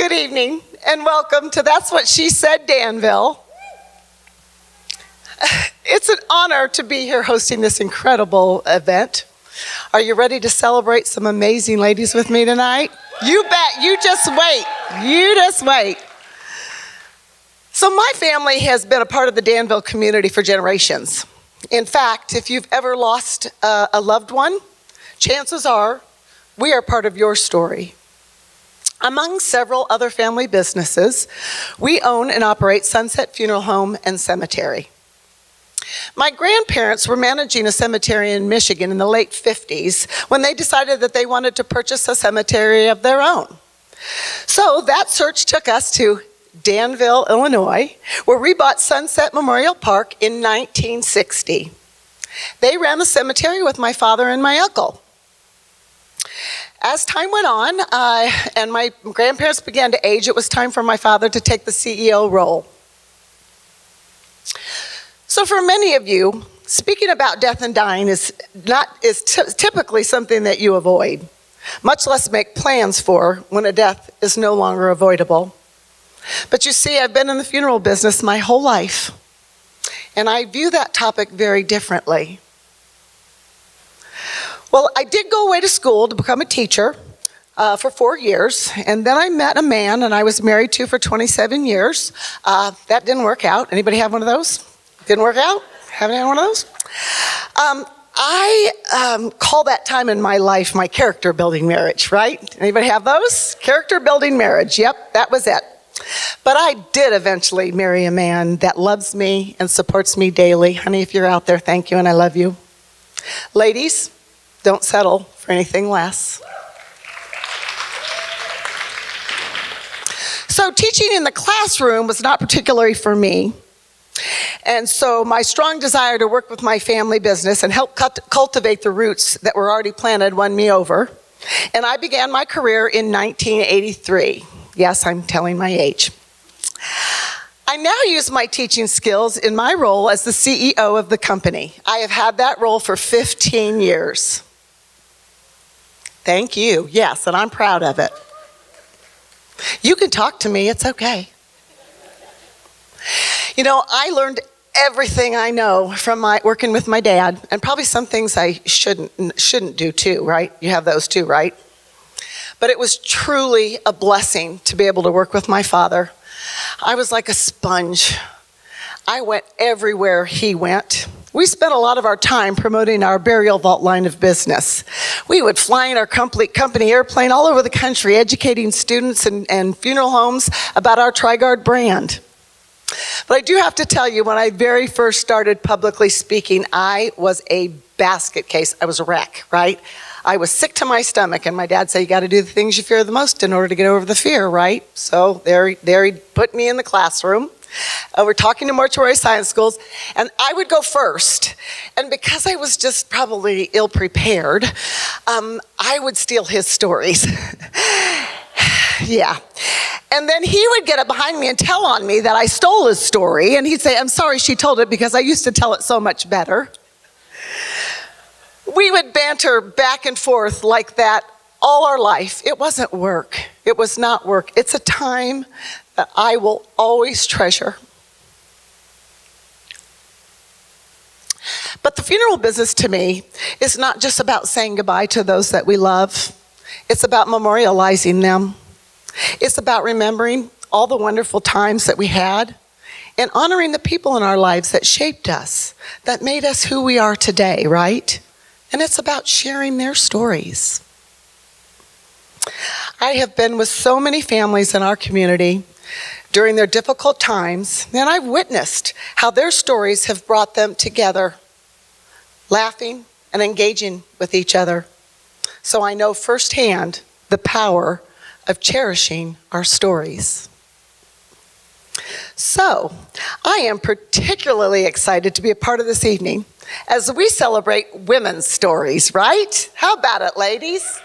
Good evening and welcome to That's What She Said, Danville. It's an honor to be here hosting this incredible event. Are you ready to celebrate some amazing ladies with me tonight? You bet. You just wait. You just wait. So my family has been a part of the Danville community for generations. In fact, if you've ever lost a loved one, chances are we are part of your story. Among several other family businesses, we own and operate Sunset Funeral Home and Cemetery. My grandparents were managing a cemetery in Michigan in the late 50s when they decided that they wanted to purchase a cemetery of their own. So that search took us to Danville, Illinois, where we bought Sunset Memorial Park in 1960. They ran the cemetery with my father and my uncle. As time went on, and my grandparents began to age, it was time for my father to take the CEO role. So for many of you, speaking about death and dying is typically something that you avoid, much less make plans for when a death is no longer avoidable. But you see, I've been in the funeral business my whole life, and I view that topic very differently. Well, I did go away to school to become a teacher for 4 years, and then I met a man and I was married to for 27 years. That didn't work out. Anybody have one of those? Didn't work out? Haven't had one of those? I call that time in my life my character building marriage, right? Anybody have those? Character building marriage. Yep, that was it. But I did eventually marry a man that loves me and supports me daily. Honey, if you're out there, thank you and I love you. Ladies, don't settle for anything less. So teaching in the classroom was not particularly for me. And so my strong desire to work with my family business and help cultivate the roots that were already planted won me over. And I began my career in 1983. Yes, I'm telling my age. I now use my teaching skills in my role as the CEO of the company. I have had that role for 15 years. Thank you. Yes, and I'm proud of it. You can talk to me. It's okay. You know, I learned everything I know from working with my dad, and probably some things I shouldn't do too, right? You have those too, right? But it was truly a blessing to be able to work with my father. I was like a sponge. I went everywhere he went. We spent a lot of our time promoting our burial vault line of business. We would fly in our company airplane all over the country, educating students and funeral homes about our Trigard brand. But I do have to tell you, when I very first started publicly speaking, I was a basket case. I was a wreck, right? I was sick to my stomach, and my dad said, you got to do the things you fear the most in order to get over the fear, right? So there he put me in the classroom. We're talking to mortuary science schools, and I would go first. And because I was just probably ill-prepared, I would steal his stories. Yeah. And then he would get up behind me and tell on me that I stole his story, and he'd say, I'm sorry she told it because I used to tell it so much better. We would banter back and forth like that all our life. It wasn't work. It was not work. It's a time that I will always treasure. But the funeral business to me is not just about saying goodbye to those that we love. It's about memorializing them. It's about remembering all the wonderful times that we had and honoring the people in our lives that shaped us, that made us who we are today, right? And it's about sharing their stories. I have been with so many families in our community during their difficult times, and I've witnessed how their stories have brought them together, laughing and engaging with each other. So I know firsthand the power of cherishing our stories. So, I am particularly excited to be a part of this evening as we celebrate women's stories, right? How about it, ladies?